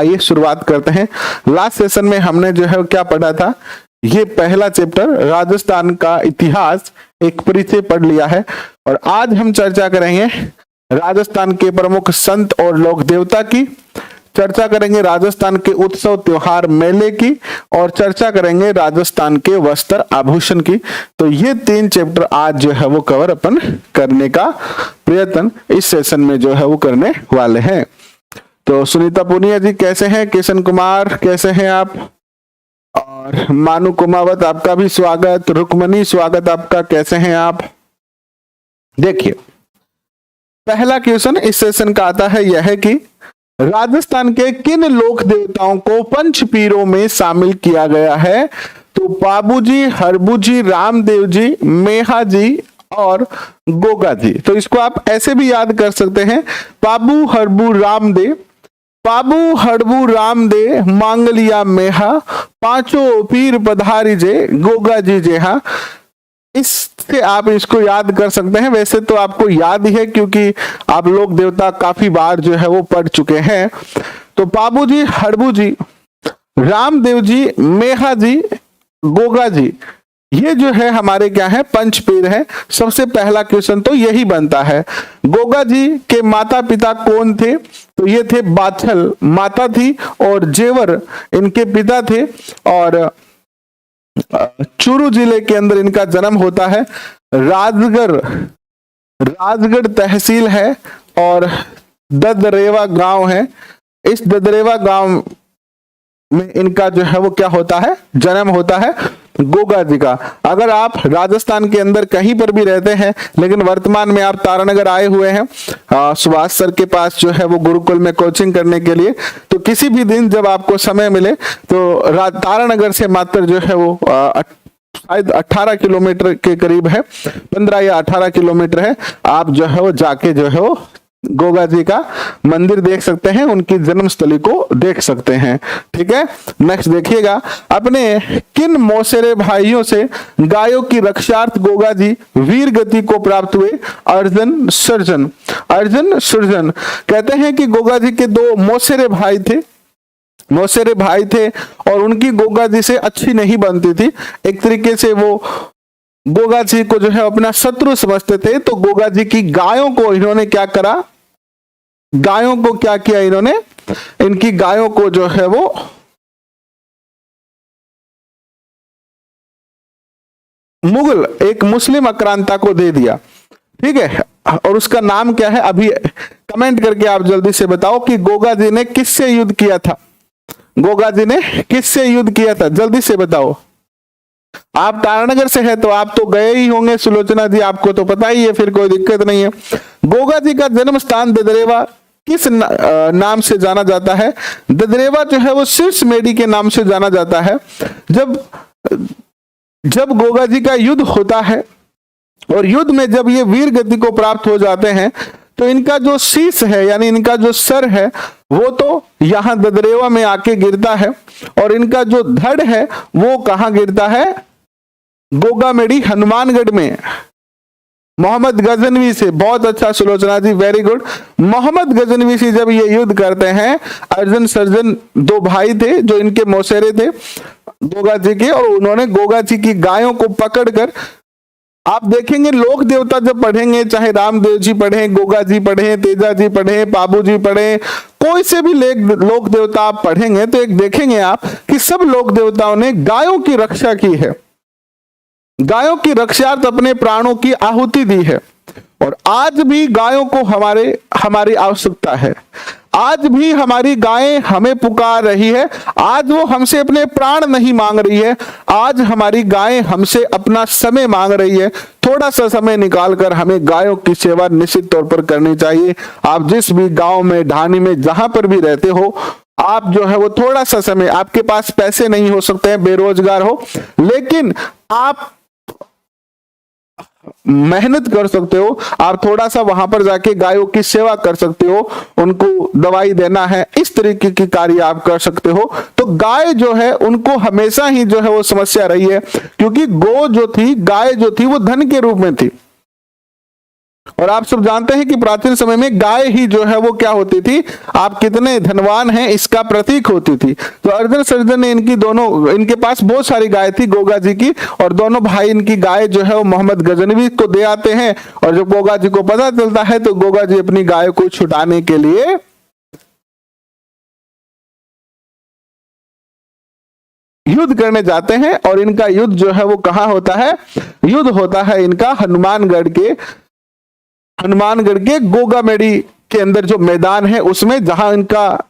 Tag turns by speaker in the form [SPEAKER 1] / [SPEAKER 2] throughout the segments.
[SPEAKER 1] आइए शुरुआत करते हैं। लास्ट सेशन में हमने जो है क्या पढ़ा था, ये पहला चैप्टर राजस्थान का इतिहास एक परिचय पढ़ लिया है और आज हम चर्चा करेंगे राजस्थान के प्रमुख संत और लोक देवता की, चर्चा करेंगे राजस्थान के उत्सव त्योहार मेले की और चर्चा करेंगे राजस्थान के वस्त्र आभूषण की। तो ये 3 चैप्टर आज जो है वो कवर अपन करने का प्रयत्न इस सेशन में जो है वो करने वाले हैं। तो सुनीता पूनिया जी कैसे हैं, किशन कुमार कैसे हैं आप, और मानु कुमावत आपका भी स्वागत, रुकमनी स्वागत आपका, कैसे हैं आप। देखिए पहला क्वेश्चन इस सेशन का आता है, यह है कि राजस्थान के किन लोक देवताओं को पंच पीरों में शामिल किया गया है। तो पाबू जी, हरबू जी, रामदेव जी, मेहा जी और गोगा जी। तो इसको आप ऐसे भी याद कर सकते हैं, पाबू हरबू रामदेव, पाबू हड़बू रामदे मांगलिया मेहा, पांचों पीर पधारी जे गोगा जी जेहा। इससे आप इसको याद कर सकते हैं। वैसे तो आपको याद ही है क्योंकि आप लोक देवता काफी बार जो है वो पढ़ चुके हैं। तो पाबू जी, हड़बू जी, रामदेव जी, मेहा जी, गोगा जी, ये जो है हमारे क्या है, पंचपीर है। सबसे पहला क्वेश्चन तो यही बनता है। गोगा जी के माता पिता कौन थे? तो ये थे बाछल माता थी और जेवर इनके पिता थे और चूरू जिले के अंदर इनका जन्म होता है। राजगढ़ तहसील है और ददरेवा गांव है। इस ददरेवा गांव में इनका जो है वो क्या होता है, जन्म होता है गोगा जी का। अगर आप राजस्थान के अंदर कहीं पर भी रहते हैं लेकिन वर्तमान में आप तारानगर आए हुए हैं सुभाष सर के पास जो है वो गुरुकुल में कोचिंग करने के लिए, तो किसी भी दिन जब आपको समय मिले तो तारानगर से मात्र जो है वो शायद 18 किलोमीटर के करीब है, 15 या 18 किलोमीटर है। आप जो है वो जाके जो है वो गोगा जी का मंदिर देख सकते हैं, उनकी जन्मस्थली को देख सकते हैं। ठीक है, नेक्स्ट देखिएगा, अपने किन मौसेरे भाइयों से गायों की रक्षार्थ गोगा जी वीर गति को प्राप्त हुए? अर्जुन सुरजन कहते हैं कि गोगा जी के 2 मौसेरे भाई थे और उनकी गोगा जी से अच्छी नहीं बनती थी। एक तरीके से वो गोगा जी को जो है अपना शत्रु समझते थे। तो गोगा जी की गायों को इन्होंने क्या करा, गायों को क्या किया इन्होंने, इनकी गायों को जो है वो मुगल एक मुस्लिम आक्रांता को दे दिया। ठीक है, और उसका नाम क्या है, अभी कमेंट करके आप जल्दी से बताओ कि गोगा जी ने किससे युद्ध किया था, गोगा जी ने किससे युद्ध किया था, जल्दी से बताओ। आप तारानगर से है तो आप तो गए ही होंगे सुलोचना जी, आपको तो पता ही है, फिर कोई दिक्कत नहीं है। गोगा जी का जन्म स्थान ददरेवा किस नाम से जाना जाता है? ददरेवा जो है वो शीर्ष मेडी के नाम से जाना जाता है। जब गोगा जी का युद्ध होता है और युद्ध में जब ये वीर गति को प्राप्त हो जाते हैं तो इनका जो शीश है यानी इनका जो सर है वो तो यहां ददरेवा में आके गिरता है और इनका जो धड़ है वो कहां गिरता है? गोगामेडी हनुमानगढ़ में मोहम्मद गजनवी से। बहुत अच्छा सुलोचना जी, वेरी गुड। मोहम्मद गजनवी से जब ये युद्ध करते हैं, अर्जुन सर्जन 2 भाई थे जो इनके मौसेरे थे गोगा जी के, और उन्होंने गोगा जी की गायों को पकड़कर, आप देखेंगे लोक देवता जब पढ़ेंगे, चाहे रामदेव जी पढ़े, गोगा जी पढ़े, तेजा जी पढ़े, पाबू जी पढ़े, कोई से भी लोक देवता आप पढ़ेंगे तो एक देखेंगे आप कि सब लोक देवताओं ने गायों की रक्षा की है, गायों की रक्षार्थ अपने प्राणों की आहुति दी है। और आज भी गायों को हमारी आवश्यकता है। आज भी हमारी गायें हमें पुकार रही है। आज वो हमसे अपने प्राण नहीं मांग रही है, आज हमारी गायें हमसे अपना समय मांग रही है। थोड़ा सा समय निकालकर हमें गायों की सेवा निश्चित तौर पर करनी चाहिए। आप जिस भी गांव में, ढाणी में, जहां पर भी रहते हो, आप जो है वो थोड़ा सा समय, आपके पास पैसे नहीं हो सकते हैं, बेरोजगार हो, लेकिन आप मेहनत कर सकते हो, आप थोड़ा सा वहां पर जाके गायों की सेवा कर सकते हो, उनको दवाई देना है, इस तरीके की कार्य आप कर सकते हो। तो गाय जो है उनको हमेशा ही जो है वो समस्या रही है, क्योंकि गाय जो थी वो धन के रूप में थी। और आप सब जानते हैं कि प्राचीन समय में गाय ही जो है वो क्या होती थी, आप कितने धनवान हैं इसका प्रतीक होती थी। तो अर्जुन सर्जन ने इनके पास बहुत सारी गाय थी गोगा जी की, और दोनों भाई इनकी गाय जो है वो मोहम्मद गजनवी को दे आते हैं। और जब गोगा जी को पता चलता है तो गोगा जी अपनी गाय को छुड़ाने के लिए युद्ध करने जाते हैं। और इनका युद्ध जो है वो कहां होता है, युद्ध होता है इनका हनुमानगढ़ के गोगामेड़ी के अंदर जो मैदान है उसमें, जहां इनका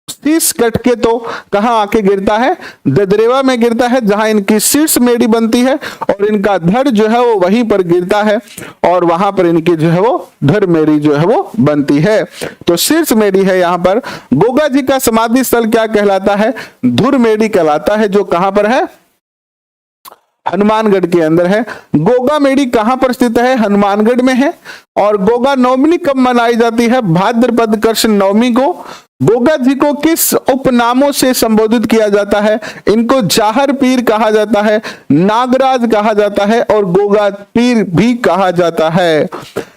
[SPEAKER 1] शीश कट के तो कहां आके गिरता है, ददरेवा में गिरता है, जहां इनकी शीर्ष मेड़ी बनती है, और इनका धड़ जो है वो वहीं पर गिरता है, और वहां पर इनकी जो है वो धड़ मेड़ी जो है वो बनती है। तो शीर्ष मेड़ी है यहाँ पर। गोगा जी का समाधि स्थल क्या कहलाता है, धुर मेड़ी कहलाता है, जो कहां पर है, हनुमानगढ़ के अंदर है। गोगा मेड़ी कहां पर स्थित है, हनुमानगढ़ में है। और गोगा नवमी कब मनाई जाती है, भाद्रपद कृष्ण नवमी को। गोगा जी को किस उपनामों से संबोधित किया जाता है, इनको जाहर पीर कहा जाता है, नागराज कहा जाता है, और गोगा पीर भी कहा जाता है।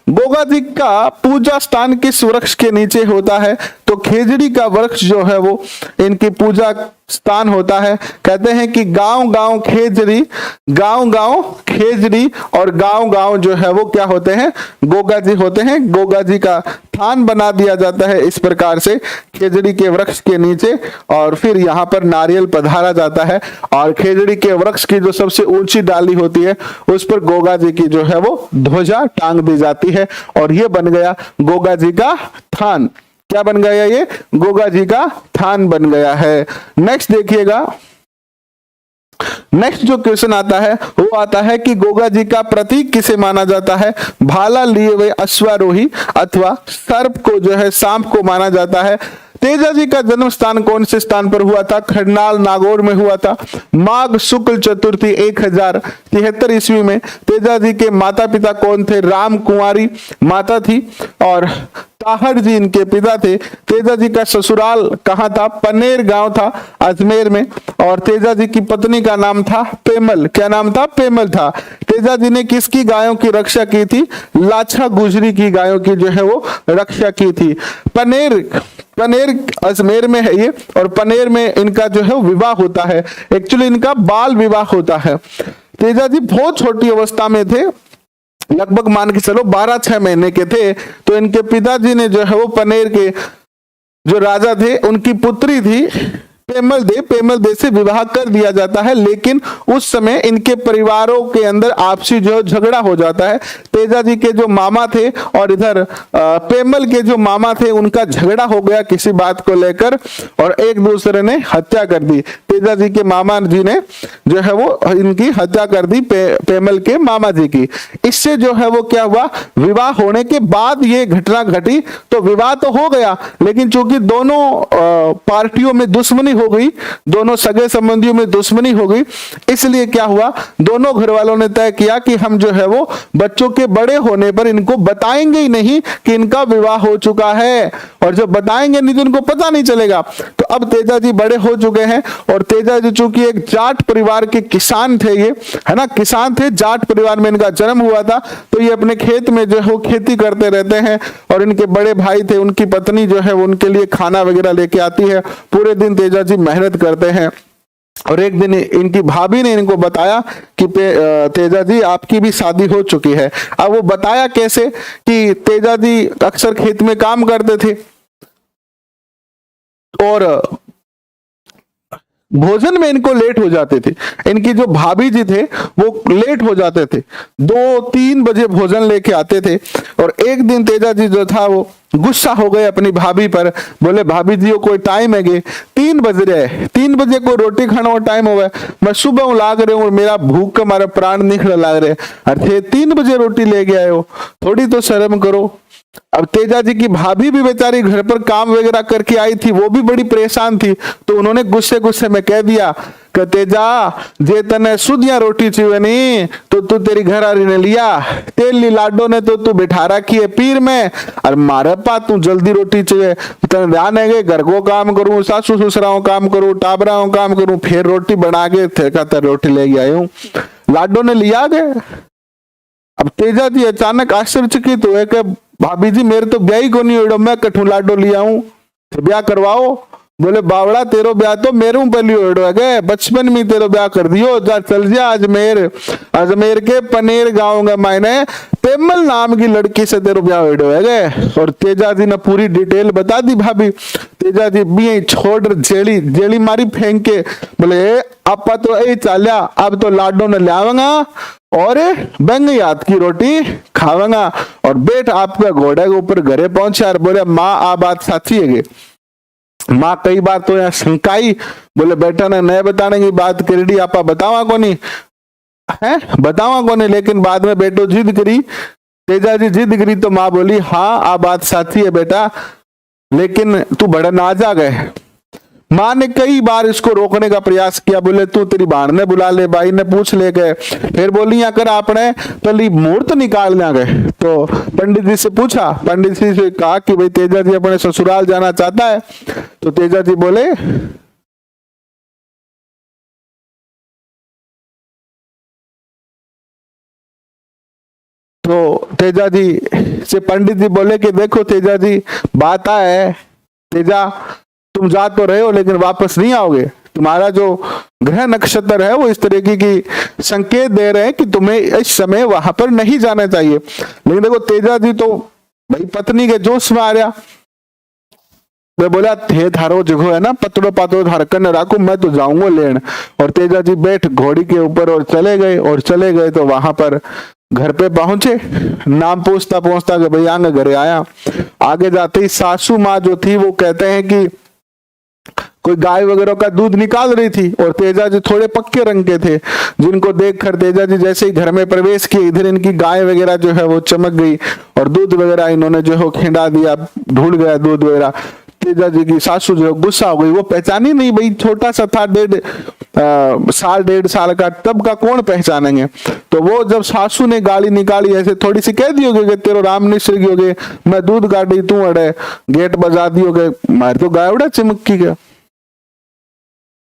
[SPEAKER 1] गोगा जी का पूजा स्थान किस वृक्ष के नीचे होता है, तो खेजड़ी का वृक्ष जो है वो इनकी पूजा स्थान होता है। कहते हैं कि गांव गांव खेजड़ी, गांव गांव खेजड़ी, और गांव गांव जो है वो क्या होते हैं, गोगा जी होते हैं। गोगा जी का थान बना दिया जाता है इस प्रकार से खेजड़ी के वृक्ष के नीचे, और फिर यहाँ पर नारियल पधारा जाता है, और खेजड़ी के वृक्ष की जो सबसे ऊंची डाली होती है उस पर गोगा जी की जो है वो ध्वजा टांग दी जाती है, और ये बन गया गोगा जी का थान। क्या बन गया, ये गोगा जी का थान बन गया है। नेक्स्ट देखिएगा, नेक्स्ट जो क्वेश्चन आता है वो आता है कि गोगा जी का प्रतीक किसे माना जाता है, भाला लिए हुए अश्वारोही अथवा सर्प को जो है सांप को माना जाता है। तेजा जी का जन्म स्थान कौन से स्थान पर हुआ था, खरनाल नागौर में हुआ था। माघ शुक्ल चतुर्थी 1073 ईस्वी में। तेजा जी के माता पिता कौन थे, राम कुंवारी माता थी, और ताहर जी इनके पिता थे। तेजा जी का ससुराल कहाँ था, पनेर गांव था अजमेर में, और तेजा जी की पत्नी का नाम था पेमल। क्या नाम था, पेमल था। तेजा जी ने किसकी गायों की रक्षा की थी, लाछा गुजरी की गायों की जो है वो रक्षा की थी। पनेर अजमेर में है ये, और पनेर में इनका जो है विवाह होता है। एक्चुअली इनका बाल विवाह होता है। तेजा जी बहुत छोटी अवस्था में थे, लगभग मान के चलो 12-6 महीने के थे। तो इनके पिताजी ने जो है वो पनेर के जो राजा थे उनकी पुत्री थी पेमल दे से विवाह कर दिया जाता है। लेकिन उस समय इनके परिवारों के अंदर आपसी जो झगड़ा हो जाता है। तेजा जी के जो मामा थे और इधर पेमल के जो मामा थे उनका झगड़ा हो गया किसी बात को लेकर, और एक दूसरे ने हत्या कर दी। तेजा जी के मामा जी ने जो है वो इनकी हत्या कर दी पेमल के मामा जी की। इससे जो है वो क्या हुआ, विवाह होने के बाद ये घटना घटी। तो विवाह तो हो गया, लेकिन चूंकि दोनों पार्टियों में दुश्मनी हो गई, दोनों सगे संबंधियों में दुश्मनी हो गई, इसलिए क्या हुआ, दोनों घर वालों ने तय किया कि हम जो है वो बच्चों के बड़े होने पर इनको बताएंगे ही नहीं कि इनका विवाह हो चुका है, और जब बताएंगे नहीं तो इनको पता नहीं चलेगा। तो अब तेजा जी बड़े हो चुके हैं, और तेजा जी चूंकि एक जाट परिवार के किसान थे, ये है ना, किसान थे, जाट परिवार में इनका जन्म हुआ था। तो ये अपने खेत में जो है वो खेती करते रहते हैं, और इनके बड़े भाई थे, उनकी पत्नी जो है वो उनके लिए खाना वगैरह लेके आती है। पूरे दिन तेजा जी मेहनत करते हैं, और एक दिन इनकी भाभी ने इनको बताया कि तेजा जी आपकी भी शादी हो चुकी है। अब वो बताया कैसे कि तेजा जी अक्सर खेत में काम करते थे, और भोजन में इनको लेट हो जाते थे। इनकी जो भाभी जी थे वो लेट हो जाते थे, 2-3 बजे भोजन लेके आते थे। और एक दिन तेजा जी जो था वो गुस्सा हो गए अपनी भाभी पर, बोले भाभी जी कोई टाइम है गे, 3 बज रहे, 3 बजे को रोटी खाना वो टाइम हो गया, मैं सुबह लाग रहे हूँ, मेरा भूख का हमारा प्राण निकल लाग रहे, अरे 3 बजे रोटी ले गए हो, थोड़ी तो शर्म करो। अब तेजा जी की भाभी भी बेचारी घर पर काम वगैरह करके आई थी, वो भी बड़ी परेशान थी। तो उन्होंने गुस्से गुस्से में कह दिया कि तेजा जे तने सुधिया रोटी चाहिए नहीं तो तू तेरी घर आरी ने लिया, तेल ली लाडो ने तो तू बिठा रखी है पीर में, और मारे पा तू जल्दी रोटी चाहिए, तेने ध्यान है घर को काम करूं, सासू ससुराओं काम करूं, टाबराओं काम करूं, फिर रोटी बना के थे रोटी ले गया हूं। लाडो ने लिया गए, अब तेजा जी अचानक आश्चर्यचकित हुए कि भाभी जी मेरे तो ब्याह ही को नहीं हो, मैं कठू लाडो लिया हूं, तो ब्याह करवाओ। बोले बावड़ा तेरो ब्याह तो मेरे पहली ओढ़ गए, बचपन में तेरो ब्याह कर दियो, जा चल जा अजमेर, अजमेर के पनेर गांव में मैंने पेमल नाम की लड़की से तेरो ब्याह ओढ़ गए। और तेजा जी ने पूरी डिटेल बता दी भाभी। तेजा जी भी छोड़ जेली जेली मारी फेंक के बोले आपा तो यही चाल्या, अब तो लाडो ने लियावंगा और बैंगनी हाथ की रोटी खावंगा। और बेट आपका घोड़े के ऊपर घरे पहुंचा और बोले माँ आ बात साची है। माँ कई बार तो यहाँ शंकाई, बोले बेटा ने नए बताने की बात करी, आपा बतावा को नहीं है, बतावा को नहीं। लेकिन बाद में बेटो जिद करी, तेजा जी जिद करी तो माँ बोली हाँ आ बात साची है बेटा, लेकिन तू बड़ा नाजा गए। माँ ने कई बार इसको रोकने का प्रयास किया, बोले तू तेरी बहन ने बुला ले, भाई ने पूछ ले गए। फिर बोली अगर आपने पहली मुहूर्त निकालना गए तो पंडित जी से पूछा, पंडित जी से कहा कि भाई तेजा जी अपने ससुराल जाना चाहता है। तो तेजा जी बोले तो तेजा जी से पंडित जी बोले कि देखो तेजा जी बात है, तेजा तुम जा तो रहे हो लेकिन वापस नहीं आओगे, तुम्हारा जो ग्रह नक्षत्र है वो इस तरीके की संकेत दे रहे हैं कि तुम्हें इस समय वहां पर नहीं जाना चाहिए। लेकिन देखो तेजा जी तो भाई पत्नी के जोश में आ रहा, मैं बोला थे थारो जगह है ना पतड़ो पातड़ो धारकन राखू, मैं तो जाऊंगा लेन। और तेजा जी बैठ घोड़ी के ऊपर और चले गए। और चले गए तो वहां पर घर पे पहुंचे, नाम पूछता पहुंचता कि भाई आगे घरे आया। आगे जाते ही सासू माँ जो थी वो कहते हैं कि कोई गाय वगैरह का दूध निकाल रही थी और तेजा जी थोड़े पक्के रंग के थे, जिनको देखकर तेजा जी जैसे ही घर में प्रवेश किए इधर इनकी गाय वगैरह जो है वो चमक गई और दूध वगैरह इन्होंने जो है खिंडा दिया, ढूंढ गया दूध वगैरह। तेजा जी की सासू जो गुस्सा हो गई, वो पहचानी नहीं, भाई छोटा सा था, 1.5 साल का, तब का कौन पहचानेंगे। तो वो जब सासू ने गाली निकाली ऐसे थोड़ी सी कह दी होगी कि तेरो राम निश्र होगे, मैं दूध काटी तू अड़े गेट बजा दी होगे, मार तो गाय उड़ा चिमकी गया।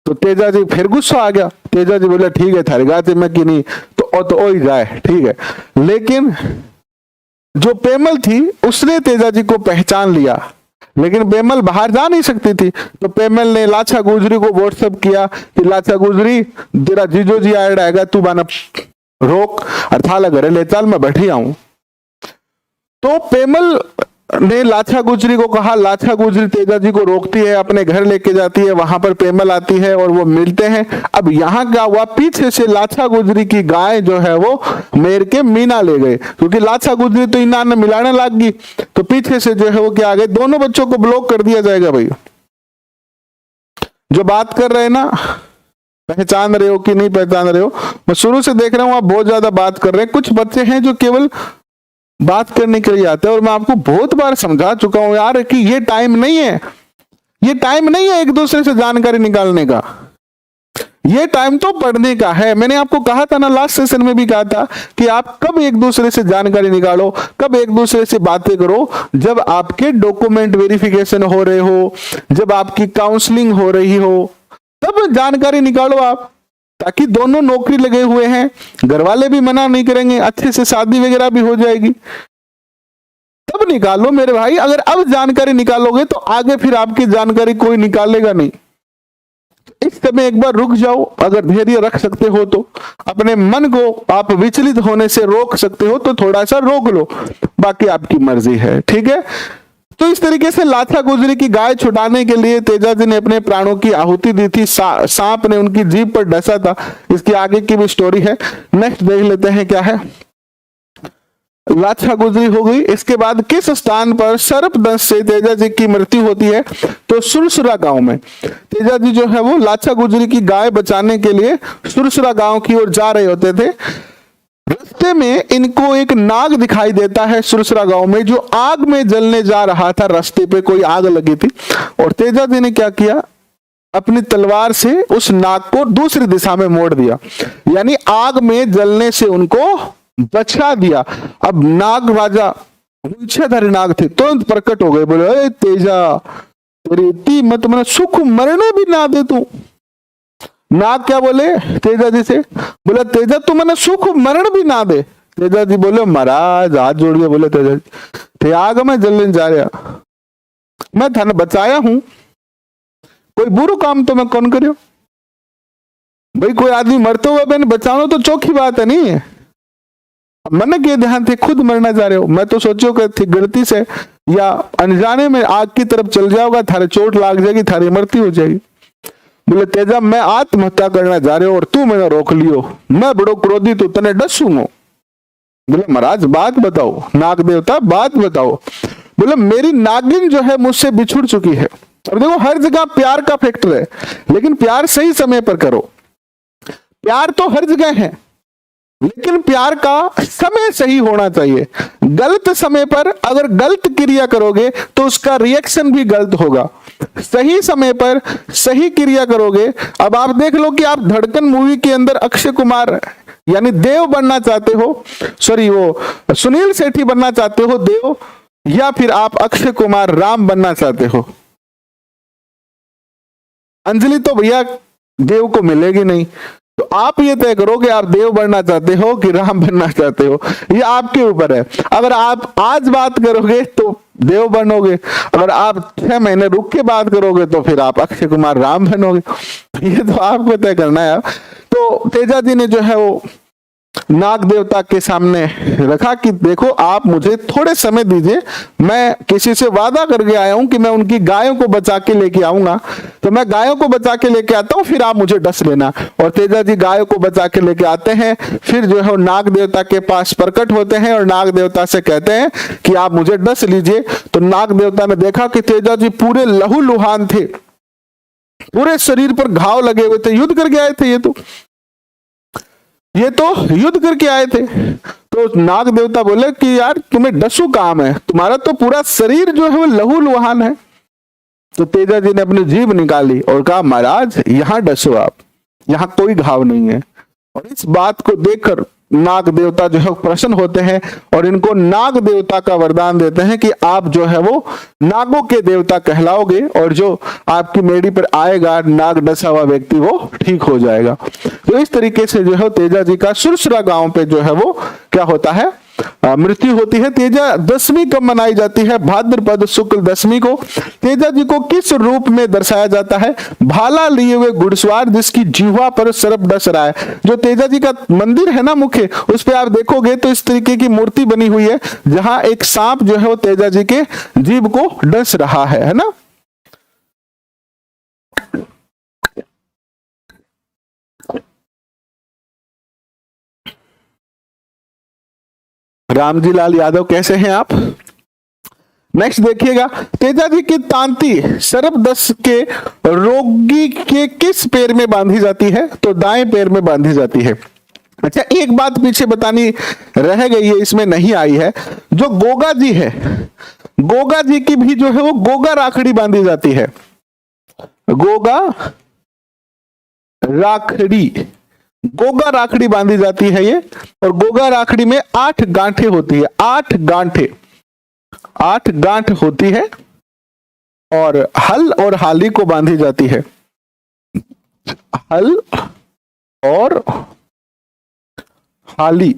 [SPEAKER 1] तो तेजा जी फिर गुस्सा आ गया, तेजा जी बोले ठीक है थारी गाय चिमकी नहीं तो ओ ही जाए ठीक है। लेकिन जो पेमल थी उसने तेजा जी को पहचान लिया, लेकिन पेमल बाहर जा नहीं सकती थी। तो पेमल ने लाछा गुजरी को व्हाट्सएप किया कि लाछा गुजरी तेरा जीजो जी आया रहेगा, तू बाना रोक और थाला घरे ले चल, मैं बैठी आऊं। तो पेमल ने लाछा गुजरी को कहा, लाछा गुजरी तेजा जी को रोकती है, अपने घर लेके जाती है, वहां पर पेमल आती है और वो मिलते हैं। अब यहाँ क्या हुआ, पीछे से लाछा गुजरी की गाय जो है वो मेर के मीना ले गए, क्योंकि लाछा गुजरी तो इना ने मिलाने लग गई। तो पीछे से जो है वो क्या आ गए, दोनों बच्चों को ब्लॉक कर दिया जाएगा। भाई जो बात कर रहे हैं ना, पहचान रहे हो कि नहीं पहचान रहे हो, मैं शुरू से देख रहा हूं आप बहुत ज्यादा बात कर रहे हैं। कुछ बच्चे हैं जो केवल बात करने के लिए आते हैं, और मैं आपको बहुत बार समझा चुका हूं यार कि ये टाइम नहीं है, ये टाइम नहीं है एक दूसरे से जानकारी निकालने का, ये टाइम तो पढ़ने का है। मैंने आपको कहा था ना, लास्ट सेशन में भी कहा था कि आप कब एक दूसरे से जानकारी निकालो, कब एक दूसरे से बातें करो, जब आपके डॉक्यूमेंट वेरिफिकेशन हो रहे हो, जब आपकी काउंसलिंग हो रही हो, तब जानकारी निकालो आप, ताकि दोनों नौकरी लगे हुए हैं, घर वाले भी मना नहीं करेंगे, अच्छे से शादी वगैरह भी हो जाएगी, तब निकालो मेरे भाई। अगर अब जानकारी निकालोगे तो आगे फिर आपकी जानकारी कोई निकालेगा नहीं। इस समय एक बार रुक जाओ, अगर धैर्य रख सकते हो तो, अपने मन को आप विचलित होने से रोक सकते हो तो थोड़ा सा रोक लो, बाकी आपकी मर्जी है, ठीक है। तो इस तरीके से लाछा गुजरी की गाय छुड़ाने के लिए तेजा जी ने अपने प्राणों की आहुति दी थी। सांप ने उनकी जीभ पर डसा था। इसकी आगे की भी स्टोरी है, नेक्स्ट देख लेते हैं क्या है। लाछा गुजरी हो गई, इसके बाद किस स्थान पर सर्पदंश से तेजा जी की मृत्यु होती है, तो सुरसुरा गांव में। तेजा जी जो है वो लाछा गुजरी की गाय बचाने के लिए सुरसुरा गांव की ओर जा रहे होते थे। रास्ते में इनको एक नाग दिखाई देता है सुरसुरा गांव में, जो आग में जलने जा रहा था। रास्ते पे कोई आग लगी थी और तेजा जी ने क्या किया, अपनी तलवार से उस नाग को दूसरी दिशा में मोड़ दिया, यानी आग में जलने से उनको बचा दिया। अब नाग राजा इच्छाधारी नाग थे, तुरंत प्रकट हो गए, बोले अरे तेजा तेरी इतनी मत मैंने सुख मरने भी ना दे तू। नाग क्या बोले तेजा जी से, बोला तेजा तू मैंने सुख मरण भी ना दे, तेजा जी बोले महाराज, हाथ जोड़ के बोले तेजा जी, थे आग में जलने जा रहा, मैं थाने बचाया हूं, कोई बुरो काम तो मैं कौन करियो भाई, कोई आदमी मरते हुए मैंने बचाना तो चौकी बात है नहीं है, मन के ध्यान थे खुद मरना जा रहे हो, मैं तो सोचो कि थी गलती से या अनजाने में आग की तरफ चल जाओगा, थारे चोट लाग जाएगी, थारी मृत्यु हो जाएगी। बोले तेजा मैं आत्महत्या करना जा रहे हो और तू मैंने रोक लियो, मैं बड़ो क्रोधित हूं, तने डसूंगा। बोले महाराज बात बताओ, नाग देवता बात बताओ। बोले मेरी नागिन जो है मुझसे बिछुड़ चुकी है। और देखो हर जगह प्यार का फैक्टर है, लेकिन प्यार सही समय पर करो। प्यार तो हर जगह है, लेकिन प्यार का समय सही होना चाहिए। गलत समय पर अगर गलत क्रिया करोगे तो उसका रिएक्शन भी गलत होगा। सही समय पर सही क्रिया करोगे। अब आप देख लो कि आप धड़कन मूवी के अंदर अक्षय कुमार यानी देव बनना चाहते हो, सॉरी वो सुनील शेट्टी बनना चाहते हो देव, या फिर आप अक्षय कुमार राम बनना चाहते हो। अंजलि तो भैया देव को मिलेगी नहीं, तो आप ये तय करो कि आप देव बनना चाहते हो कि राम बनना चाहते हो, ये आपके ऊपर है। अगर आप आज बात करोगे तो देव बनोगे, अगर आप 6 महीने रुक के बात करोगे तो फिर आप अक्षय कुमार राम बनोगे। ये तो आपको तय करना है। तो तेजा जी ने जो है वो नाग देवता के सामने रखा कि देखो आप मुझे थोड़े समय दीजिए, मैं किसी से वादा करके आया हूं कि मैं उनकी गायों को बचा के लेके आऊंगा, तो मैं गायों को बचा के लेके आता हूं, फिर आप मुझे डस लेना। और तेजा जी गायों को बचा के लेके आते हैं, फिर जो है नाग देवता के पास प्रकट होते हैं और नाग देवता से कहते हैं कि आप मुझे डस लीजिए। तो नाग देवता ने देखा कि तेजा जी पूरे लहू लुहान थे, पूरे शरीर पर घाव लगे हुए थे, युद्ध करके आए थे, ये तो युद्ध करके आए थे। तो नाग देवता बोले कि यार तुम्हें डसू काम है, तुम्हारा तो पूरा शरीर जो है वो लहू लुहान है। तो तेजा जी ने अपनी जीभ निकाली और कहा महाराज यहां डसो आप, यहां कोई घाव नहीं है। और इस बात को देखकर नाग देवता जो है प्रसन्न होते हैं और इनको नाग देवता का वरदान देते हैं कि आप जो है वो नागों के देवता कहलाओगे और जो आपकी मेड़ी पर आएगा नाग डसा हुआ व्यक्ति वो ठीक हो जाएगा। तो इस तरीके से जो है तेजा जी का सुरसुरा गांव पे जो है वो क्या होता है, मृत्यु होती है। तेजा दशमी कब मनाई जाती है? भाद्रपद शुक्ल दशमी को। तेजा जी को किस रूप में दर्शाया जाता है? भाला लिए हुए घुड़सवार जिसकी जीवा पर सर्प डस रहा है। जो तेजा जी का मंदिर है ना मुख्य, उस पे आप देखोगे तो इस तरीके की मूर्ति बनी हुई है जहां एक सांप जो है वो तेजा जी के जीभ को डस रहा है ना। रामजी लाल यादव कैसे हैं आप? नेक्स्ट देखिएगा, तेजा जी की तांती सर्प दस के रोगी के किस पैर में बांधी जाती है? तो दाएं पैर में बांधी जाती है। अच्छा एक बात पीछे बतानी रह गई है, इसमें नहीं आई है। जो गोगा जी है, गोगा जी की भी जो है वो गोगा राखड़ी बांधी जाती है। गोगा राखड़ी, गोगा राखड़ी बांधी जाती है ये। और गोगा राखड़ी में 8 गांठें होती है, 8 गांठें, 8 गांठ होती है। और हल और हाली को बांधी जाती है, हल और हाली,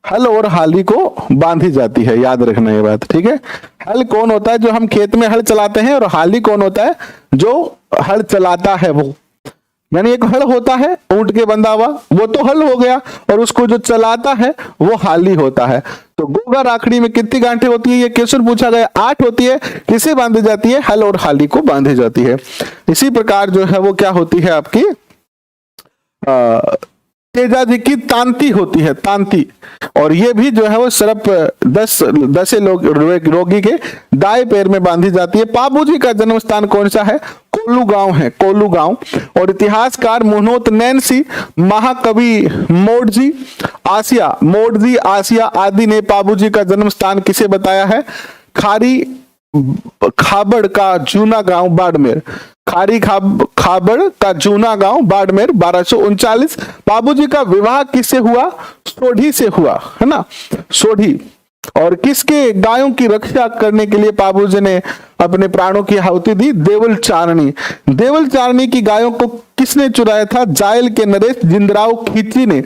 [SPEAKER 1] हल और हाली को बांधी जाती है, याद रखना ये बात, ठीक है। हल कौन होता है? जो हम खेत में हल चलाते हैं। और हाली कौन होता है? जो हल चलाता है वो, यानी एक हल होता है ऊंट के बंधा हुआ, वो तो हल हो गया, और उसको जो चलाता है वो हाली होता है। तो गोगा राखड़ी में कितनी गांठें होती है? ये क्वेश्चन पूछा गया। 8 होती है। किसे बांधी जाती है? हल और हाली को बांधी जाती है। इसी प्रकार जो है वो क्या होती है आपकी तेजा जी की तांती होती है, तांती। और ये भी जो है वो सर्प दसे रोगी के दाएं पैर में बांधी जाती है। पाबू जी का जन्म स्थान कौन सा है? कोल्लू गांव है, कोल्लू गांव। और इतिहासकार मुनोत नैनसी, महाकवि मोडजी आसिया आदि ने पाबू जी का जन्म स्थान किसे बताया है? खारी खाबड़ का जूना गांव बाड़मेर, खारी खाबड़ का जूना गांव बाड़मेर 1239। बाबूजी का विवाह किससे हुआ? सोढ़ी से हुआ, है ना, सोढ़ी। और किसके गायों की रक्षा करने के लिए बाबूजी ने अपने प्राणों की आहुति दी? देवल चारणी। देवल चारणी की गायों को किसने चुराया था? जायल के नरेश जिंदराव खींची ने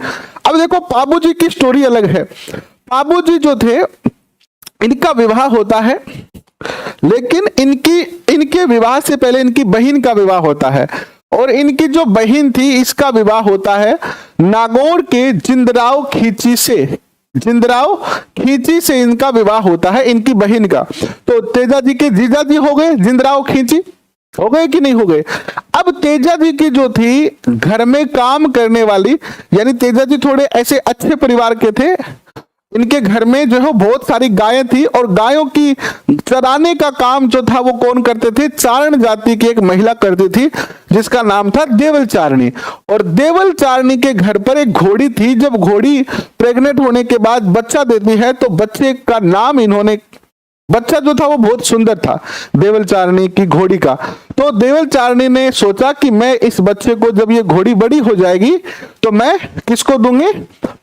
[SPEAKER 1] अब देखो पाबू जी की स्टोरी अलग है। पाबू जी जो थे इनका विवाह होता है, लेकिन इनके विवाह से पहले इनकी बहन का विवाह होता है, और इनकी जो बहन थी इसका विवाह होता है नागौर के जिंदराव खींची से। जिंदराव खींची से इनका विवाह होता है, इनकी बहन का। तो तेजा जी के जीजा जी हो गए जिंदराव खींची, हो गए कि नहीं हो गए। अब तेजा जी की जो थी घर में काम करने वाली, यानी तेजा जी थोड़े ऐसे अच्छे परिवार के थे, इनके घर में जो है बहुत सारी गायें थी, और गायों की चराने का काम जो था वो कौन करते थे, चारण जाति की एक महिला करती थी जिसका नाम था देवल चारणी। और देवल चारणी के घर पर एक घोड़ी थी। जब घोड़ी प्रेग्नेंट होने के बाद बच्चा देती है तो बच्चे का नाम इन्होंने, बच्चा जो था वो बहुत सुंदर था देवल चारणी की घोड़ी का। तो देवल चारणी ने सोचा कि मैं इस बच्चे को, जब ये घोड़ी बड़ी हो जाएगी तो मैं किसको दूंगी,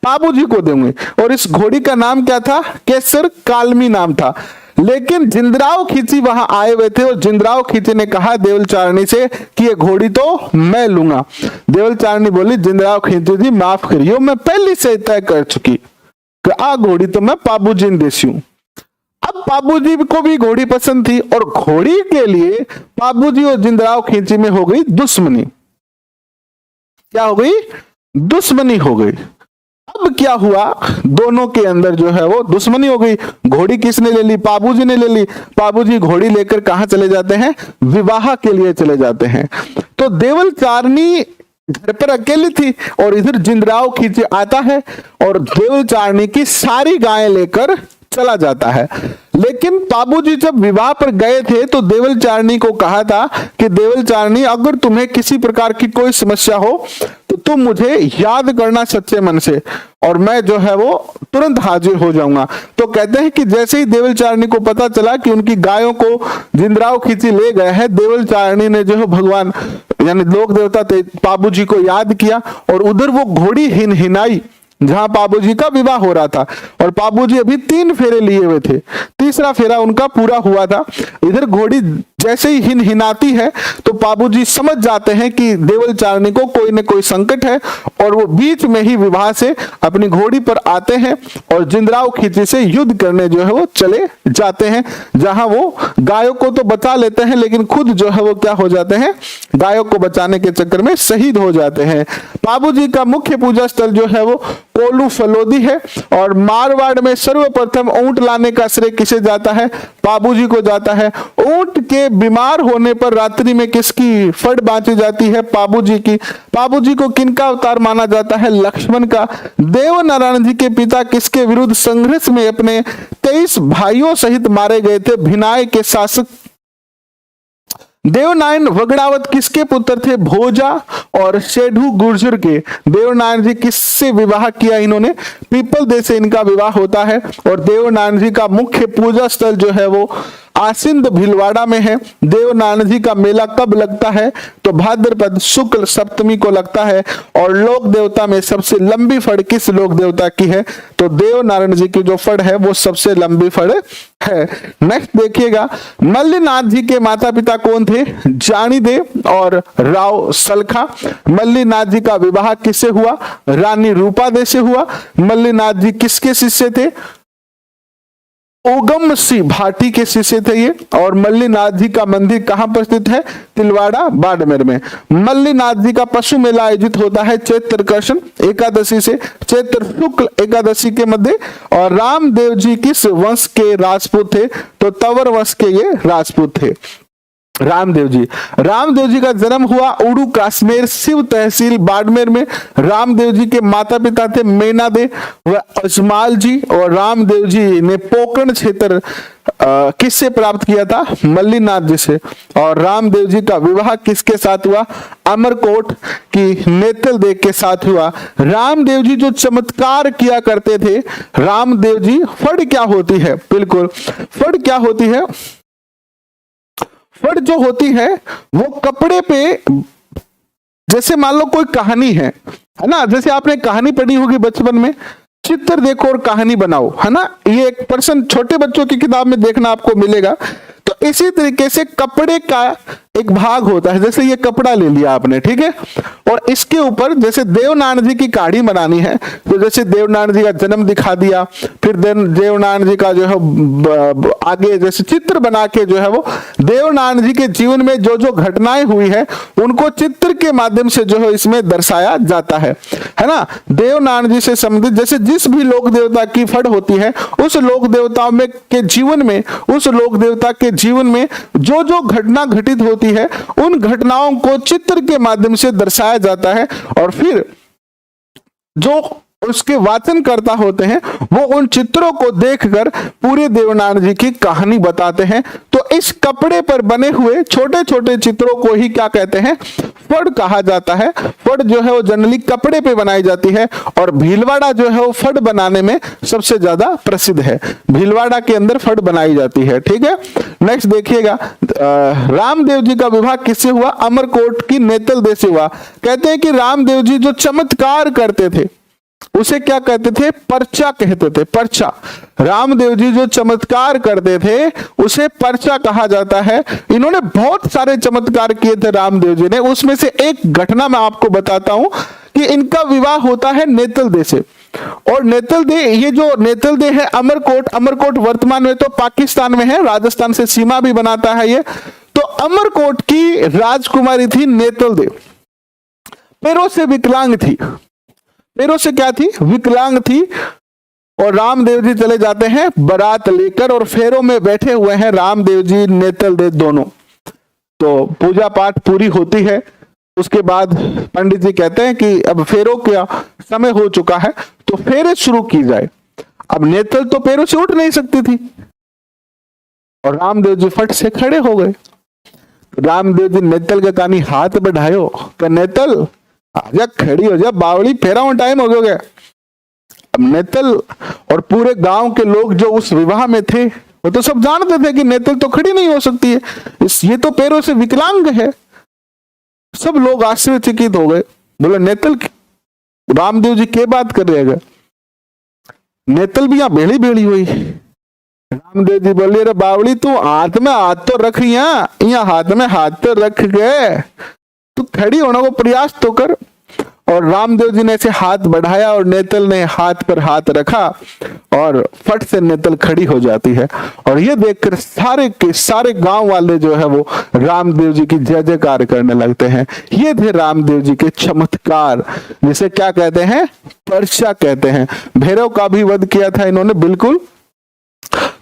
[SPEAKER 1] पाबू जी को दूंगी। और इस घोड़ी का नाम क्या था, केसर कालमी नाम था। लेकिन जिंदराव खींची वहां आए हुए थे, और जिंदराव खींची ने कहा देवल चारणी से कि ये घोड़ी तो मैं लूंगा। देवल चारणी बोली जिंदराव खींची जी माफ करियो, मैं पहले से तय कर चुकी कि आ घोड़ी तो मैं पाबू जी ने देसी हूं। अब पाबूजी को भी घोड़ी पसंद थी, और घोड़ी के लिए पाबूजी और जिंदराव खींची में हो गई दुश्मनी। क्या हो गई, दुश्मनी हो गई। अब क्या हुआ, दोनों के अंदर जो है वो दुश्मनी हो गई। घोड़ी किसने ले ली, पाबूजी ने ले ली। पाबूजी घोड़ी लेकर कहां चले जाते हैं, विवाह के लिए चले जाते हैं। तो देवल चारणी घर पर अकेली थी, और इधर जिंदराव खींची आता है और देवल चारणी की सारी गायें लेकर चला जाता है। लेकिन पाबूजी जब विवाह पर गए थे तो देवल चारणी को कहा था कि देवल चारणी, अगर तुम्हें किसी प्रकार की कोई समस्या हो तो तुम मुझे याद करना सच्चे मन से, और मैं जो है वो तुरंत हाजिर हो जाऊंगा। तो कहते हैं कि जैसे ही देवल चारणी को पता चला कि उनकी गायों को जिंदराव खींची ले गए हैं, देवल चारणी ने जो है भगवान यानी लोक देवता पाबूजी को याद किया, और उधर वो घोड़ी हिनहिनाई जहां पाबूजी का विवाह हो रहा था। और पाबूजी अभी 3 फेरे लिए हुए थे, तीसरा फेरा उनका पूरा हुआ था। इधर घोड़ी जैसे ही हिनहिनाती है तो पाबूजी समझ जाते हैं कि देवल चारणी को कोई न कोई संकट है, और वो बीच में ही विवाह से अपनी घोड़ी पर आते हैं और जिंदराव खींची से युद्ध करने जो है वो चले जाते हैं, जहां वो गायों को तो बचा लेते हैं, लेकिन खुद जो है वो क्या हो जाते हैं, गायों को बचाने के चक्कर में शहीद हो जाते हैं। पाबूजी का मुख्य पूजा स्थल जो है वो कोलू फलोदी है, और मारवाड़ में सर्वप्रथम ऊंट लाने का श्रेय किसे जाता है, पाबूजी को जाता है। ऊंट के बीमार होने पर रात्रि में किसकी फड़ बांची जाती है, पाबूजी की। पाबूजी को किनका अवतार माना जाता है, लक्ष्मण का। देव नारायण जी के पिता किसके विरुद्ध संघर्ष में अपने 23 भाइयों सहित मारे गए थे, भिनाय के शासक देवनारायण वगड़ावत किसके पुत्र थे, भोजा और शेढू गुर्जर के। देवनारायण जी किससे विवाह किया इन्होंने, पीपल देश से इनका विवाह होता है। और देवनारायण जी का मुख्य पूजा स्थल जो है वो आसिंद भीलवाड़ा में है। देवनारायण जी का मेला कब लगता है, तो भाद्रपद शुक्ल सप्तमी को लगता है। और लोक देवता में सबसे लंबी फड़ किस लोक देवता की है, तो देवनारायण जी की जो फड़ है वो सबसे लंबी फड़ है। नेक्स्ट देखिएगा, मल्लीनाथ जी के माता पिता कौन थे, जानी देव और राव सलखा। मल्लीनाथ जी का विवाह किससे हुआ, रानी रूपा दे से हुआ। मल्लीनाथ जी किसके शिष्य थे, ओगम सिंह भाटी के शिष्य थे ये। और मल्लीनाथ जी का मंदिर कहां पर स्थित है, तिलवाड़ा बाड़मेर में। मल्लीनाथ जी का पशु मेला आयोजित होता है चैत्र कृष्ण एकादशी से चैत्र शुक्ल एकादशी के मध्य। और रामदेव जी किस वंश के राजपूत थे, तो तंवर वंश के ये राजपूत थे रामदेव जी का जन्म हुआ उड़ू काश्मीर शिव तहसील बाड़मेर में। रामदेव जी के माता पिता थे मेना दे व अजमाल जी। और रामदेव जी ने पोकरण क्षेत्र किससे प्राप्त किया था, मल्लीनाथ जी से। और रामदेव जी का विवाह किसके साथ हुआ, अमरकोट की नेतल देव के साथ हुआ। रामदेव जी जो चमत्कार किया करते थे, रामदेव जी, फड़ क्या होती है, बिल्कुल फड़ क्या होती है, फड़ जो होती है वो कपड़े पे, जैसे मान लो कोई कहानी है ना, जैसे आपने कहानी पढ़ी होगी बचपन में, चित्र देखो और कहानी बनाओ, है ना, ये एक पर्सन छोटे बच्चों की किताब में देखना आपको मिलेगा। तो इसी तरीके से कपड़े का एक भाग होता है, जैसे ये कपड़ा ले लिया आपने, ठीक है, और इसके ऊपर जैसे देवनारायण जी की काढ़ी बनानी है, तो जैसे देवनारायण जी का जन्म दिखा दिया, फिर देवनारायण जी का जो है आगे जैसे चित्र बना के जो है वो देवनारायण जी के जीवन में जो जो घटनाएं हुई है उनको चित्र के माध्यम से जो है इसमें दर्शाया जाता है ना। देवनारायण जी से संबंधित जैसे जिस भी लोक देवता की फड़ होती है, उस लोक देवताओं में के जीवन में, उस लोक देवता के जीवन में जो जो घटना घटित होती है उन घटनाओं को चित्र के माध्यम से दर्शाया जाता है, और फिर जो उसके वाचन करता होते हैं वो उन चित्रों को देखकर पूरे देवनारायण जी की कहानी बताते हैं। तो इस कपड़े पर बने हुए छोटे छोटे चित्रों को ही क्या कहते हैं, फड़ कहा जाता है। फड़ जो है वो जनरली कपड़े पे बनाई जाती है, और भीलवाड़ा जो है वो फड़ बनाने में सबसे ज्यादा प्रसिद्ध है। भीलवाड़ा के अंदर फड़ बनाई जाती है, ठीक है। नेक्स्ट देखिएगा, रामदेव जी का विवाह किससे हुआ? अमरकोट की नेतल दे से हुआ। कहते हैं कि रामदेव जी जो चमत्कार करते थे उसे क्या कहते थे? पर्चा कहते थे, पर्चा। रामदेव जी जो चमत्कार करते थे उसे पर्चा कहा जाता है। इन्होंने बहुत सारे चमत्कार किए थे रामदेव जी ने, उसमें से एक घटना मैं आपको बताता हूं कि इनका विवाह होता है नेतल दे से। और नेतल दे, ये जो नेतल दे है अमरकोट, अमरकोट वर्तमान में तो पाकिस्तान में है, राजस्थान से सीमा भी बनाता है ये। तो अमरकोट की राजकुमारी थी नेतल दे, पैरों से विकलांग थी, पैरों से क्या थी? विकलांग थी। और रामदेव जी चले जाते हैं बारात लेकर, और फेरों में बैठे हुए हैं रामदेव जी नेतल दे दोनों। तो पूजा पाठ पूरी होती है, उसके बाद पंडित जी कहते हैं कि अब फेरों का समय हो चुका है तो फेरे शुरू की जाए। अब नेतल तो पैरों से उठ नहीं सकती थी, और रामदेव जी फट से खड़े हो गए। रामदेव जी नेतल के कानी हाथ बढ़ायो कि नेतल आजा, खड़ी हो जा, बावड़ी, फेरा टाइम हो गया। अब नेतल और पूरे गांव के लोग जो उस विवाह में थे वो तो सब जानते थे कि नेतल तो खड़ी नहीं हो सकती है, ये तो पैरों से विकलांग है। सब लोग आश्चर्यचकित हो गए, बोले नेतल, रामदेव जी के बात कर रहे हैं? नेतल भी यहां बेड़ी बेड़ी हुई। रामदेव जी बोले, रे बावड़ी तू हाथ में हाथ तो रख, यहाँ हाथ में हाथ तो रख गए, तू खड़ी होने को प्रयास तो कर। और रामदेव जी ने ऐसे हाथ बढ़ाया और नेतल ने हाथ पर हाथ रखा, और फट से नेतल खड़ी हो जाती है। और ये देखकर सारे के सारे गांव वाले जो है वो रामदेव जी की जय जयकार करने लगते हैं। ये थे रामदेव जी के चमत्कार, जिसे क्या कहते हैं? पर्चा कहते हैं। भैरव का भी वध किया था इन्होंने, बिल्कुल,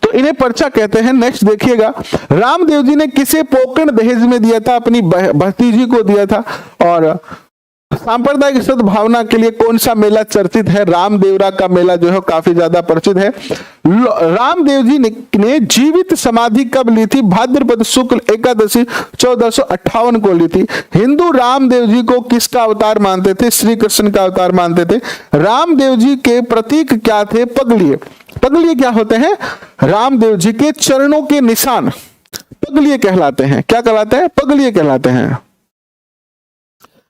[SPEAKER 1] तो इन्हें पर्चा कहते हैं। नेक्स्ट देखिएगा, रामदेव जी ने किसे पोकण दहेज में दिया था? अपनी भतीजी को दिया था। और सांप्रदायिक सद्भावना के लिए कौन सा मेला चर्चित है? रामदेवरा का मेला जो है काफी ज्यादा परिचित है। रामदेव जी ने जीवित समाधि कब ली थी? भाद्रपद शुक्ल एकादशी 1458 को ली थी। हिंदू रामदेव जी को किसका अवतार मानते थे? श्री कृष्ण का अवतार मानते थे। रामदेव जी के प्रतीक क्या थे? पगलिये। पगलिये क्या होते हैं? रामदेव जी के चरणों के निशान पगलिये कहलाते हैं। क्या कहलाते हैं? पगलिये कहलाते हैं।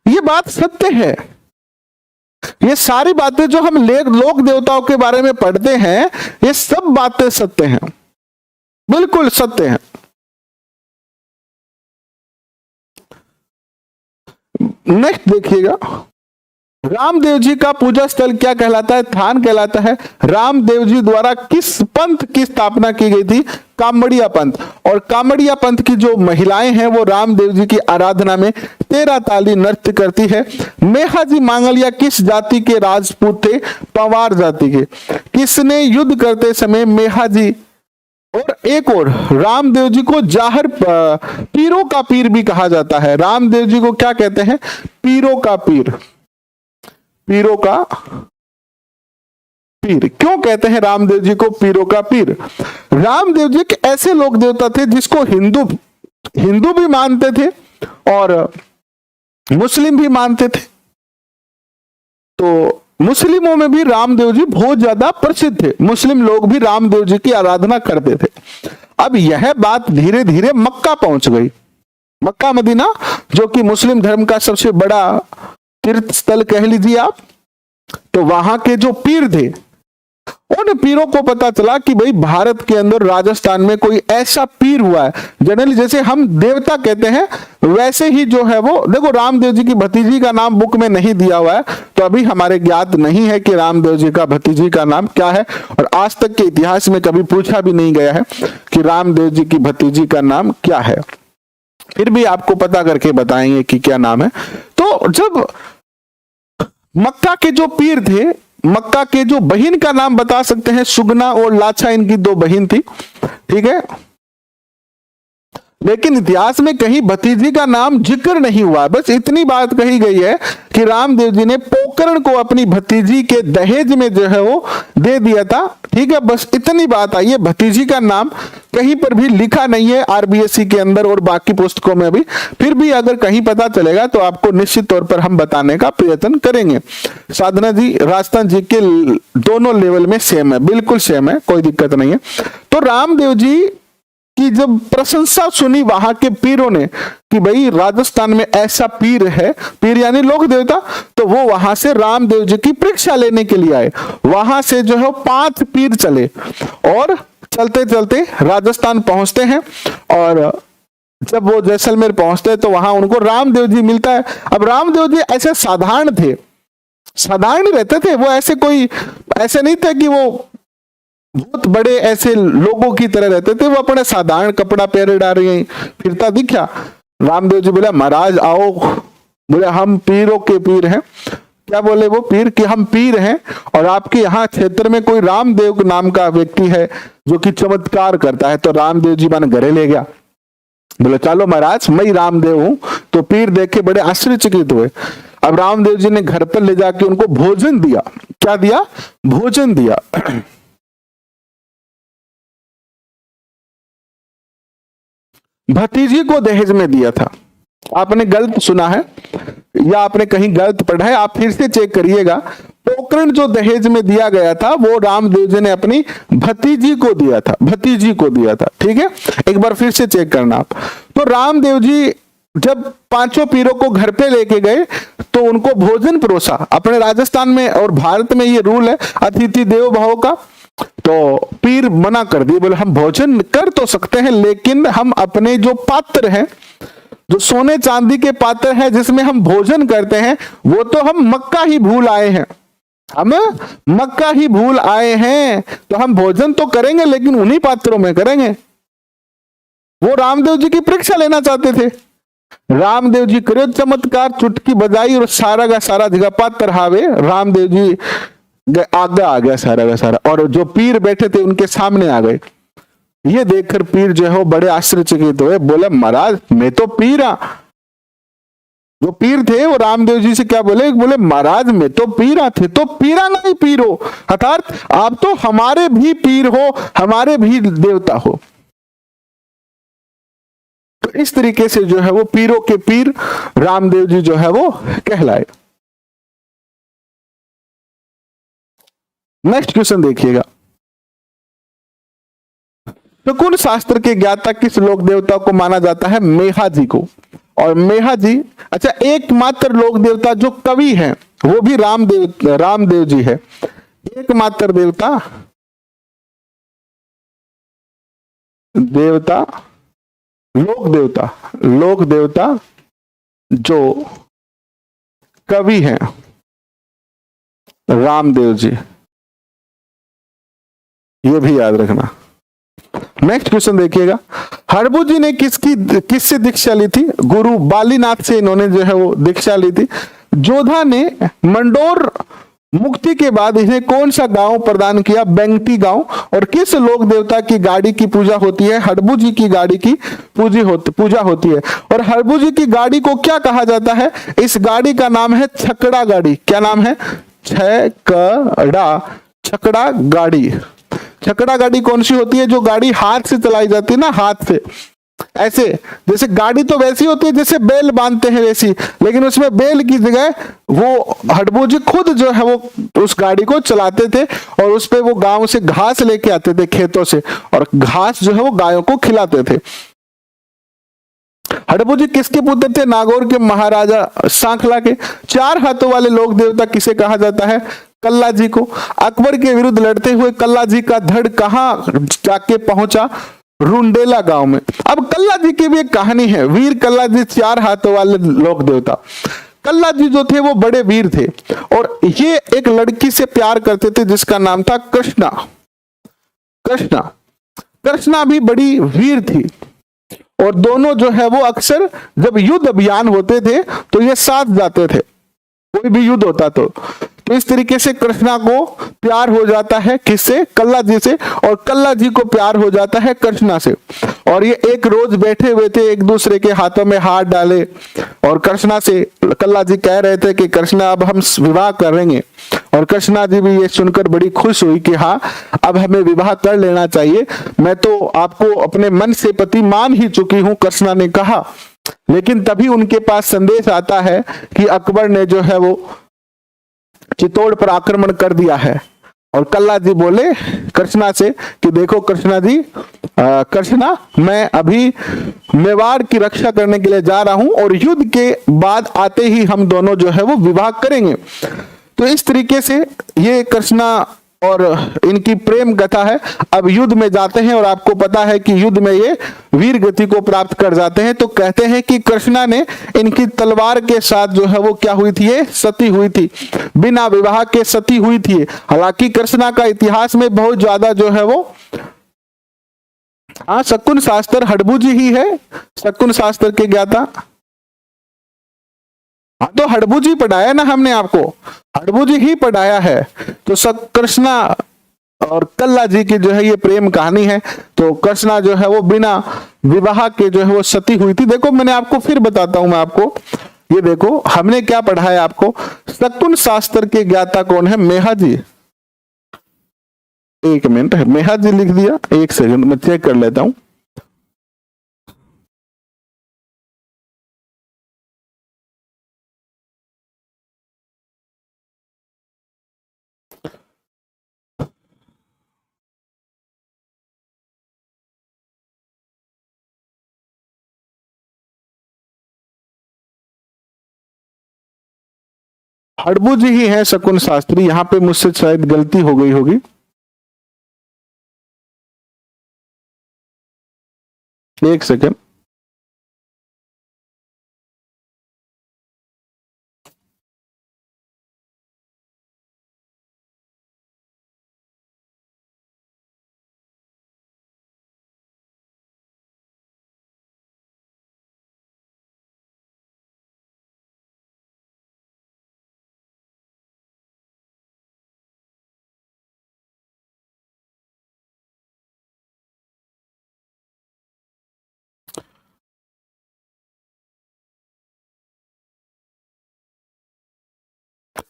[SPEAKER 1] ये बात सत्य है। ये सारी बातें जो हम लोक देवताओं के बारे में पढ़ते हैं, ये सब बातें सत्य हैं, बिल्कुल सत्य हैं। नेक्स्ट देखिएगा, रामदेव जी का पूजा स्थल क्या कहलाता है? थान कहलाता है। रामदेव जी द्वारा किस पंथ की स्थापना की गई थी? कामड़िया पंथ। और कामड़िया पंथ की जो महिलाएं हैं वो रामदेव जी की आराधना में 13 ताली नृत्य करती है। मेहाजी मांगलिया किस जाति के राजपूत थे? पंवार जाति के। किसने युद्ध करते समय मेहाजी और एक और रामदेव जी को जाहर पीरों का पीर भी कहा जाता है? रामदेव जी को क्या कहते हैं? पीरों का पीर। पीरों का पीर क्यों कहते हैं रामदेव जी को पीरों का पीर? रामदेव जी के ऐसे लोक देवता थे जिसको हिंदू भी मानते थे और मुस्लिम भी मानते थे। तो मुस्लिमों में भी रामदेव जी बहुत ज्यादा प्रसिद्ध थे, मुस्लिम लोग भी रामदेव जी की आराधना करते थे। अब यह बात धीरे धीरे मक्का पहुंच गई। मक्का मदीना जो कि मुस्लिम धर्म का सबसे बड़ा तीर्थ स्थल कह लीजिए आप, तो वहां के जो पीर थे उन पीरों को पता चला कि भाई भारत के अंदर राजस्थान में कोई ऐसा पीर हुआ है। जनरली जैसे हम देवता कहते हैं वैसे ही जो है वो, देखो रामदेव जी की भतीजी का नाम बुक में नहीं दिया हुआ है, तो अभी हमारे ज्ञात नहीं है कि रामदेव जी का भतीजी का नाम क्या है, और आज तक के इतिहास में कभी पूछा भी नहीं गया है कि रामदेव जी की भतीजी का नाम क्या है। फिर भी आपको पता करके बताएंगे कि क्या नाम है। तो जब मक्का के जो पीर थे, मक्का के जो बहन का नाम बता सकते हैं, सुगना और लाछा इनकी दो बहन थी, ठीक है, लेकिन इतिहास में कहीं भतीजी का नाम जिक्र नहीं हुआ। बस इतनी बात कही गई है कि रामदेव जी ने पोकरण को अपनी भतीजी के दहेज में जो है वो दे दिया था, ठीक है, बस इतनी बात आई है। भतीजी का नाम कहीं पर भी लिखा नहीं है आरबीएससी के अंदर और बाकी पुस्तकों में भी। फिर भी अगर कहीं पता चलेगा तो आपको निश्चित तौर पर हम बताने का प्रयत्न करेंगे। साधना जी राजस्थान जी के दोनों लेवल में सेम है, बिल्कुल सेम है, कोई दिक्कत नहीं है। तो रामदेव जी की जब प्रशंसा सुनी वहां के पीरों ने कि भाई राजस्थान में ऐसा पीर है, पीर यानी लोक देवता, तो वो वहां से रामदेव जी की परीक्षा लेने के लिए आए। वहां से जो है 5 पीर चले और चलते चलते राजस्थान पहुंचते हैं, और जब वो जैसलमेर पहुंचते हैं तो वहां उनको रामदेव जी मिलता है। अब रामदेव जी ऐसे साधारण थे, साधारण रहते थे वो, ऐसे कोई ऐसे नहीं थे कि वो बहुत बड़े ऐसे लोगों की तरह रहते थे, वो अपने साधारण कपड़ा पहने डाल रहे हैं फिरता दिखा। रामदेव जी बोला महाराज आओ, बोले हम पीरों के पीर हैं। क्या बोले वो पीर कि हम पीर हैं और आपके यहाँ क्षेत्र में कोई रामदेव नाम का व्यक्ति है जो कि चमत्कार करता है। तो रामदेव जी मन घरे ले गया, बोले चलो महाराज मैं रामदेव हूं। तो पीर देख के बड़े आश्चर्यचकित हुए। अब रामदेव जी ने घर पर ले जाके उनको भोजन दिया। क्या दिया? भोजन दिया। भतीजी को दहेज में दिया था। आपने गलत सुना है या आपने कहीं गलत पढ़ा है, आप फिर से चेक करिएगा। पोकरण जो दहेज में दिया गया था वो रामदेव जी ने अपनी भतीजी को दिया था, भतीजी को दिया था, ठीक है, एक बार फिर से चेक करना आप। तो रामदेव जी जब 5 पीरों को घर पे लेके गए तो उनको भोजन परोसा। अपने राजस्थान में और भारत में ये रूल है अतिथि देवो भव का। तो पीर मना कर दिए, बोले हम भोजन कर तो सकते हैं लेकिन हम अपने जो पात्र हैं, जो सोने चांदी के पात्र हैं जिसमें हम भोजन करते हैं, वो तो हम मक्का ही भूल आए हैं, हम मक्का ही भूल आए हैं, तो हम भोजन तो करेंगे लेकिन उन्हीं पात्रों में करेंगे। वो रामदेव जी की परीक्षा लेना चाहते थे। रामदेव जी करो चमत्कार, चुटकी बजाई और सारा का सारा जगह पात्र हावे, रामदेव जी आगे आ गया सारा का सारा, और जो पीर बैठे थे उनके सामने आ गए। ये देखकर पीर जो है वो बड़े आश्चर्यचकित हुए, बोले महाराज मैं तो पीर हाँ। जो पीर थे वो रामदेव जी से क्या बोले? बोले महाराज मैं तो पीरा थे, तो पीरा नहीं पीर हो, अर्थात आप तो हमारे भी पीर हो, हमारे भी देवता हो। तो इस तरीके से जो है वो पीरों के पीर रामदेव जी जो है वो कहलाए। नेक्स्ट क्वेश्चन देखिएगा। शकुन शास्त्र के ज्ञाता किस लोक देवता को माना जाता है? मेहा जी को। और मेहा जी अच्छा एकमात्र लोक देवता जो कवि हैं वो भी रामदेव जी है। एकमात्र देवता लोक देवता जो कवि हैं रामदेव जी, ये भी याद रखना। नेक्स्ट क्वेश्चन देखिएगा। हड़बू जी ने किससे दीक्षा ली थी? गुरु बालीनाथ से इन्होंने जो है वो दीक्षा ली थी। जोधा ने मंडोर मुक्ति के बाद इन्हें कौन सा गांव प्रदान किया? बेंगटी गांव। और किस लोक देवता की गाड़ी की पूजा होती है? हड़बू जी की गाड़ी की पूजा होती है। और हड़बू जी की गाड़ी को क्या कहा जाता है? इस गाड़ी का नाम है छकड़ा गाड़ी। क्या नाम है? छकड़ा गाड़ी। छकड़ा गाड़ी कौन सी होती है? जो गाड़ी हाथ से चलाई जाती है ना, हाथ से, ऐसे जैसे गाड़ी तो वैसी होती है जैसे बैल बांधते हैं वैसी, लेकिन उसमें बैल की जगह वो हड़बू जी खुद जो है वो उस गाड़ी को चलाते थे और उस पे वो गांव से घास लेके आते थे खेतों से, और घास जो है वो गायों को खिलाते थे। हड़बू किसके पुत्र थे? नागौर के महाराजा सांखला के। 4 हाथों वाले लोक देवता किसे कहा जाता है? कल्ला जी को। अकबर के विरुद्ध लड़ते हुए कल्ला जी का धड़ कहां जाके पहुंचा? रुंडेला गांव में। अब कल्ला जी की भी एक कहानी है। वीर कल्ला जी 4 हाथों वाले लोक देवता। कल्ला जी जो थे वो बड़े वीर थे और ये एक लड़की से प्यार करते थे जिसका नाम था कृष्णा। कृष्णा कृष्णा भी बड़ी वीर थी और दोनों जो है वो अक्सर जब युद्ध अभियान होते थे तो ये साथ जाते थे, कोई भी युद्ध होता तो इस तरीके से कृष्णा को प्यार हो जाता है किससे? कल्ला जी से। और कल्ला जी को प्यार हो जाता है कृष्णा से। और ये एक रोज बैठे हुए थे, एक दूसरे के हाथों में हाथ डाले और कृष्णा से कल्ला जी कह रहे थे कि कृष्णा अब हम विवाह करेंगे। और कृष्णा जी भी ये सुनकर बड़ी खुश हुई कि हाँ अब हमें विवाह कर लेना चाहिए, मैं तो आपको अपने मन से पति मान ही चुकी हूं, कृष्णा ने कहा। लेकिन तभी उनके पास संदेश आता है कि अकबर ने जो है वो चित्तौड़ पर आक्रमण कर दिया है। और कल्ला जी बोले कृष्णा से कि देखो कृष्णा जी, कृष्णा मैं अभी मेवाड़ की रक्षा करने के लिए जा रहा हूं और युद्ध के बाद आते ही हम दोनों जो है वो विवाह करेंगे। तो इस तरीके से ये कृष्णा और इनकी प्रेम कथा है। अब युद्ध में जाते हैं और आपको पता है कि युद्ध में ये वीर गति को प्राप्त कर जाते हैं। तो कहते हैं कि कृष्णा ने इनकी तलवार के साथ जो है वो क्या हुई थी? ये सती हुई थी, बिना विवाह के सती हुई थी। हालांकि कृष्णा का इतिहास में बहुत ज्यादा जो है वो शकुन शास्त्र हड़बू जी ही है, शकुन शास्त्र के ज्ञाता। तो हड़बू जी पढ़ाया ना हमने आपको, हड़बू जी ही पढ़ाया है। तो सब कृष्णा और कल्ला जी की जो है ये प्रेम कहानी है। तो कृष्णा जो है वो बिना विवाह के जो है वो सती हुई थी। देखो मैंने आपको फिर बताता हूं मैं आपको, ये देखो हमने क्या पढ़ाया आपको। शकुन शास्त्र के ज्ञाता कौन है? मेहा जी। एक मिनट, मेहा जी लिख दिया, एक सेकंड मैं चेक कर लेता हूं। हड़बू जी ही है शकुन शास्त्री। यहां पे मुझसे शायद गलती हो गई होगी, एक सेकंड।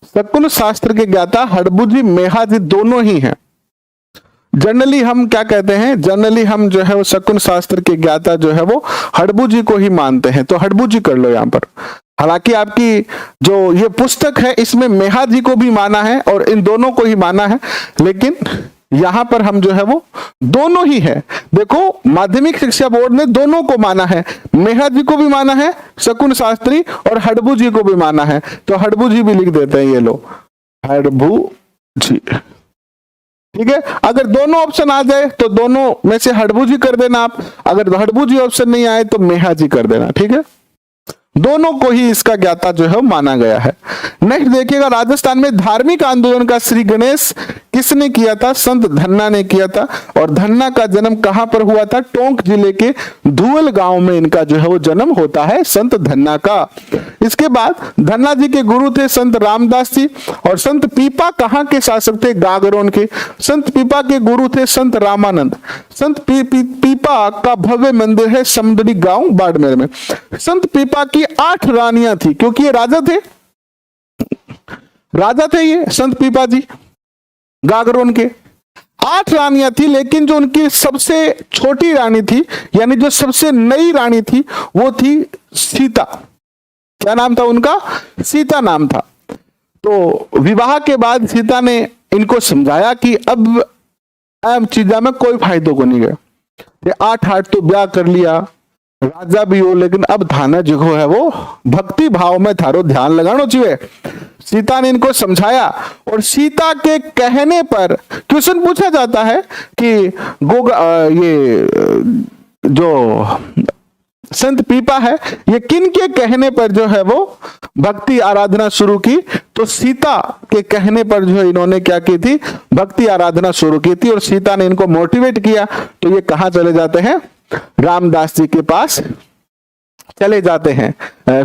[SPEAKER 1] शकुन शास्त्र के ज्ञाता हड़बू जी मेहा जी दोनों ही हैं। जनरली हम क्या कहते हैं, जनरली हम जो है वो शकुन शास्त्र के ज्ञाता जो है वो हड़बू जी को ही मानते हैं। तो हड़बू जी कर लो यहां पर। हालांकि आपकी जो ये पुस्तक है इसमें मेहा जी को भी माना है और इन दोनों को ही माना है, लेकिन यहां पर हम जो है वो दोनों ही है। देखो माध्यमिक शिक्षा बोर्ड ने दोनों को माना है, मेहा जी को भी माना है शकुन शास्त्री और हड़बू जी को भी माना है। तो हड़बू जी भी लिख देते हैं, ये लो हड़बू जी, ठीक है। अगर दोनों ऑप्शन आ जाए तो दोनों में से हड़बू जी कर देना आप, अगर हड़बू जी ऑप्शन नहीं आए तो मेहा जी कर देना, ठीक है। दोनों को ही इसका ज्ञाता जो है माना गया है। नेक्स्ट देखिएगा, राजस्थान में धार्मिक आंदोलन का श्री गणेश किसने किया था? संत धन्ना ने किया था। और धन्ना का जन्म कहां पर हुआ था? टोंक जिले के धुअल गांव में इनका जो है वो जन्म होता है, संत धन्ना का। इसके बाद धन्ना जी के गुरु थे संत रामदास जी। और संत पीपा कहां के शासक थे? गागरोन के। संत पीपा के गुरु थे संत रामानंद। संत पीपा का भव्य मंदिर है समदड़ी गांव बाड़मेर में। संत पीपा की 8 रानियां थी, क्योंकि ये राजा थे, राजा थे ये संत पीपा जी गागरोन के। 8 रानियां थी, लेकिन जो उनकी सबसे छोटी रानी थी, यानी जो सबसे नई रानी थी, वो थी सीता। क्या नाम था उनका? सीता नाम था। तो विवाह के बाद सीता ने इनको समझाया कि अब चीजा में कोई फायदो को नहीं गया, 8 तो ब्याह कर लिया, राजा भी हो, लेकिन अब थाना जो है वो भक्ति भाव में थारो ध्यान लगाना चाहिए। सीता ने इनको समझाया और सीता के कहने पर क्वेश्चन पूछा जाता है कि ये जो संत पीपा है ये किन के कहने पर जो है वो भक्ति आराधना शुरू की, तो सीता के कहने पर जो है इन्होंने क्या की थी, भक्ति आराधना शुरू की थी। और सीता ने इनको मोटिवेट किया, तो ये कहां चले जाते हैं, रामदास जी के पास चले जाते हैं,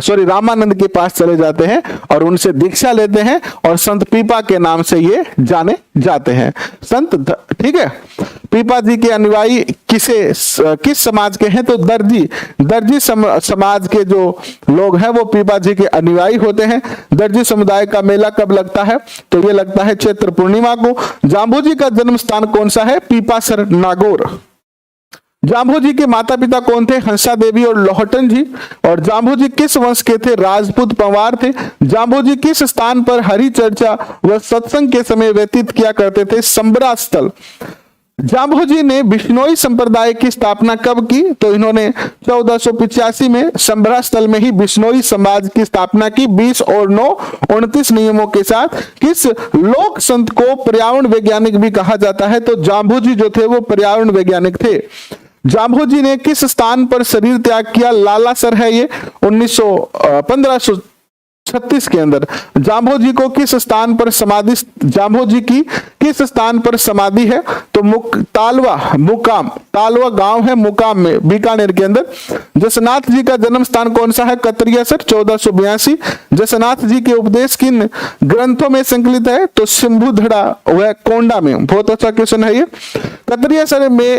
[SPEAKER 1] सॉरी रामानंद के पास चले जाते हैं और उनसे दीक्षा लेते हैं और संत पीपा के नाम से ये जाने जाते हैं संत। ठीक है, पीपा जी के अनुयायी किस समाज के हैं, तो दर्जी समाज के जो लोग हैं वो पीपा जी के अनुयायी होते हैं। दर्जी समुदाय का मेला कब लगता है, तो ये लगता है चैत्र पूर्णिमा को। जाम्बू जी का जन्म स्थान कौन सा है, पीपासर नागौर। जाम्बू जी के माता पिता कौन थे, हंसा देवी और लोहटन जी। और जाम्बू जी किस वंश के थे, राजपूत पंवार थे। जाम्बू जी किस स्थान पर हरि चर्चा व सत्संग के समय व्यतीत किया करते थे, संबरा स्थल। जाम्बू जी ने बिश्नोई संप्रदाय की स्थापना कब की, तो इन्होंने 1485 में संबरा स्थल में ही बिश्नोई समाज की स्थापना की 20 और 9 29 नियमों के साथ। किस लोक संत को पर्यावरण वैज्ञानिक भी कहा जाता है, तो जाम्बू जी जो थे वो पर्यावरण वैज्ञानिक थे। जाम्बू जी ने किस स्थान पर शरीर त्याग किया, लालासर है ये 1536 के अंदर। जाम्बू जी को किस स्थान पर समाधि, जाम्बू जी की किस स्थान पर समाधि है, तो तालवा गांव है मुकाम में, बीकानेर के अंदर। जसनाथ जी का जन्म स्थान कौन सा है, कतरियासर 1482। जसनाथ जी के उपदेश किन ग्रंथों में संकलित है, तो सिंभुधड़ा व कोंडा में। बहुत अच्छा क्वेश्चन है ये।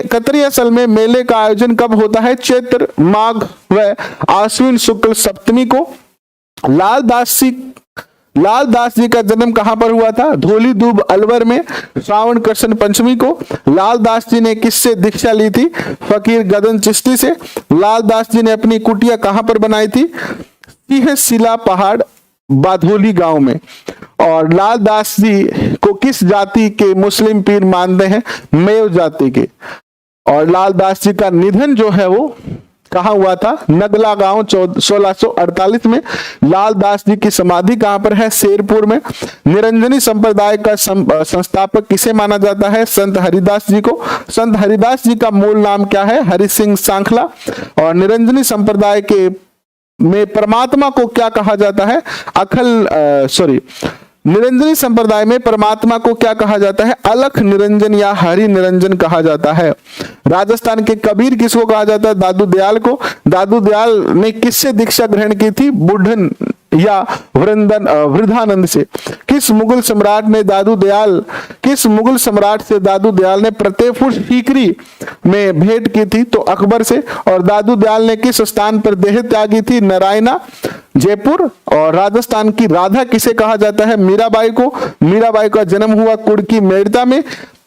[SPEAKER 1] कतरियासल में मेले का आयोजन कब होता है, चैत्र माघ व आश्विन शुक्ल सप्तमी को। लालदास जी का जन्म कहां पर हुआ था, धोली दूब अलवर में, श्रावण कृष्ण पंचमी को। लालदास जी ने किससे दीक्षा ली थी, फकीर गदन चिश्ती से। लालदास जी ने अपनी कुटिया कहां पर बनाई थी, सिंहशिला पहाड़ बाधोली गांव में। और लालदास जी को किस जाति के मुस्लिम पीर मानते हैं, मेव जाति के। और लालदास जी का निधन जो है वो कहां हुआ था, नगला गांव 1648 में। लालदास जी की समाधि कहां पर है, शेरपुर में। निरंजनी संप्रदाय का संस्थापक किसे माना जाता है, संत हरिदास जी को। संत हरिदास जी का मूल नाम क्या है, हरि सिंह सांखला। और निरंजनी संप्रदाय के में परमात्मा को क्या कहा जाता है, निरंजनी संप्रदाय में परमात्मा को क्या कहा जाता है, अलख निरंजन या हरि निरंजन कहा जाता है। राजस्थान के कबीर किसको कहा जाता है, दादू दयाल को। दादू दयाल ने किससे दीक्षा ग्रहण की थी, बुढ़न या वृद्धानंद से। किस मुगल सम्राट से दादू दयाल ने फतेहपुर सीकरी में भेंट की थी, तो अकबर से। और दादू दयाल ने किस स्थान पर देह त्यागी थी, नारायणा जयपुर। और राजस्थान की राधा किसे कहा जाता है, मीराबाई को। मीराबाई का जन्म हुआ कुड़की मेड़ता में।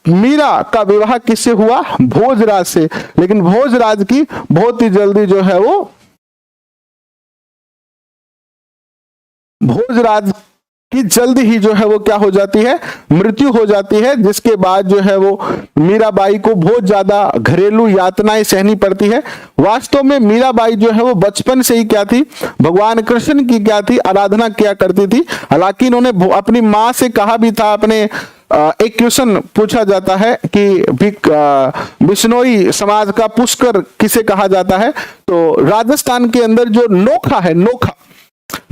[SPEAKER 1] मीरा का विवाह किससे हुआ, भोजराज से। लेकिन भोजराज की बहुत ही जल्दी जो है वो भोजराज की जल्दी ही जो है वो क्या हो जाती है, मृत्यु हो जाती है। जिसके बाद जो है वो मीराबाई को बहुत ज्यादा घरेलू यातनाएं सहनी पड़ती है। वास्तव में मीराबाई जो है वो बचपन से ही क्या थी, भगवान कृष्ण की क्या थी, आराधना किया करती थी। हालांकि इन्होंने अपनी माँ से कहा भी था, अपने एक क्वेश्चन पूछा जाता है कि बिश्नोई समाज का पुष्कर किसे कहा जाता है, तो राजस्थान के अंदर जो नोखा है,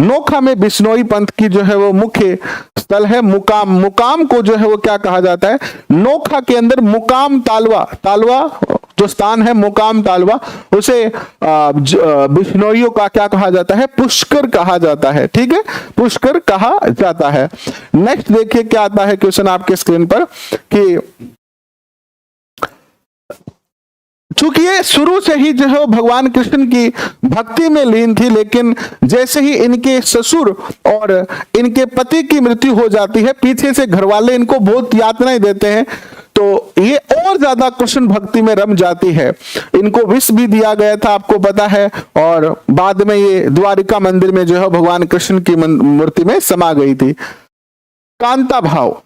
[SPEAKER 1] नोखा में बिश्नोई पंथ की जो है वो मुख्य स्थल है। मुकाम को जो है वो क्या कहा जाता है, नोखा के अंदर मुकाम तालवा जो स्थान है, मुकाम तालवा, उसे बिश्नोइयों का क्या कहा जाता है, पुष्कर कहा जाता है। ठीक है, पुष्कर कहा जाता है। नेक्स्ट देखिए क्या आता है क्वेश्चन आपके स्क्रीन पर कि चूंकि ये शुरू से ही जो है भगवान कृष्ण की भक्ति में लीन थी, लेकिन जैसे ही इनके ससुर और इनके पति की मृत्यु हो जाती है, पीछे से घरवाले इनको बहुत यातनाएं देते हैं, तो ये और ज्यादा कृष्ण भक्ति में रम जाती है। इनको विष भी दिया गया था, आपको पता है। और बाद में ये द्वारिका मंदिर में जो है भगवान कृष्ण की मूर्ति में समा गई थी। कांता भाव,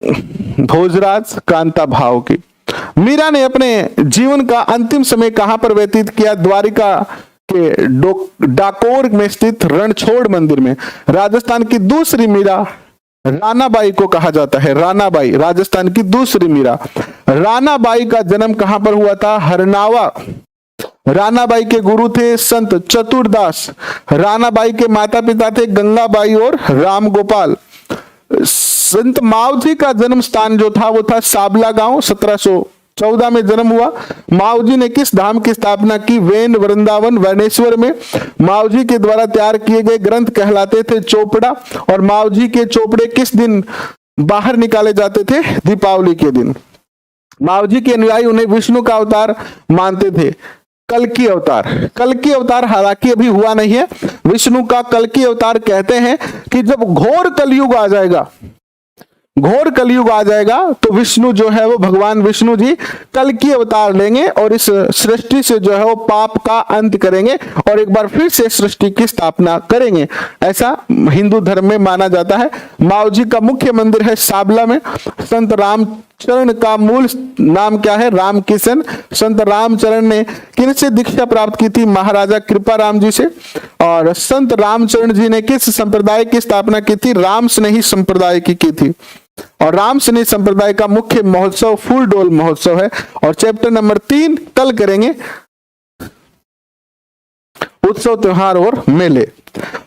[SPEAKER 1] भोजराज कांता भाव की मीरा ने अपने जीवन का अंतिम समय कहां पर व्यतीत किया? द्वारिका के डाकोर में स्थित रणछोड़ मंदिर में। राजस्थान की दूसरी मीरा रानाबाई को कहा जाता है। रानाबाई राजस्थान की दूसरी मीरा। रानाबाई का जन्म कहां पर हुआ था? हरनावा। रानाबाई के गुरु थे संत चतुरदास। रानाबाई के माता पिता थे गंगाबाई और राम गोपाल। संत मावजी का जन्म स्थान जो था वो था साबला गांव। 1714 में जन्म हुआ। मावजी ने किस धाम की स्थापना की? वैन वृंदावन वैनेश्वर में। मावजी के द्वारा तैयार किए गए ग्रंथ कहलाते थे चोपड़ा। और मावजी के चोपड़े किस दिन बाहर निकाले जाते थे? दीपावली के दिन। मावजी के अनुयायी उन्हें विष्णु का अवतार मानते थे। कल्कि अवतार, कल्कि अवतार हालांकि अभी हुआ नहीं है। विष्णु का कल्कि अवतार कहते हैं कि जब घोर कलयुग आ जाएगा, घोर कलयुग आ जाएगा तो विष्णु जो है वो भगवान विष्णु जी कल्कि अवतार लेंगे और इस सृष्टि से जो है वो पाप का अंत करेंगे और एक बार फिर से सृष्टि की स्थापना करेंगे, ऐसा हिंदू धर्म में माना जाता है। मावजी का मुख्य मंदिर है साबला में। संत रामचरण का मूल नाम क्या है? रामकिशन। संत रामचरण ने किनसे दीक्षा प्राप्त की थी? महाराजा कृपाराम जी से। और संत रामचरण जी ने किस संप्रदाय की स्थापना की थी? रामस्नेही संप्रदाय की थी। और रामस्नेही संप्रदाय का मुख्य महोत्सव फूल डोल महोत्सव है। और चैप्टर नंबर 3 कल करेंगे, उत्सव त्योहार और मेले।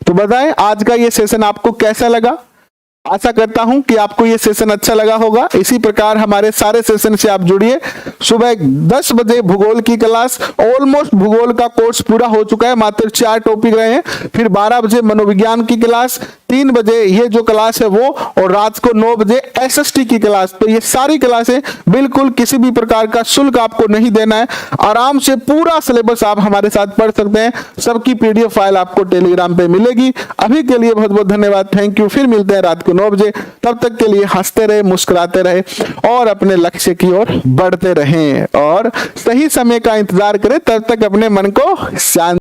[SPEAKER 1] तो बताएं आज का ये सेशन आपको कैसा लगा? आशा करता हूं कि आपको ये सेशन अच्छा लगा होगा। इसी प्रकार हमारे सारे सेशन से आप जुड़िए। सुबह 10 बजे भूगोल की क्लास, ऑलमोस्ट भूगोल का कोर्स पूरा हो चुका है, मात्र 4 टॉपिक रहे हैं। फिर 12 बजे मनोविज्ञान की क्लास, 3 बजे ये जो क्लास है वो, और रात को 9 बजे एसएसटी की क्लास। तो ये सारी क्लासें बिल्कुल किसी भी प्रकार का शुल्क आपको नहीं देना है। आराम से पूरा सिलेबस आप हमारे साथ पढ़ सकते हैं। सबकी पीडीएफ फाइल आपको टेलीग्राम पे मिलेगी। अभी के लिए बहुत बहुत धन्यवाद, थैंक यू। फिर मिलते हैं रात को 9 बजे। तब तक के लिए हंसते रहे, मुस्कुराते रहे और अपने लक्ष्य की ओर बढ़ते रहें और सही समय का इंतजार करें। तब तक अपने मन को शांत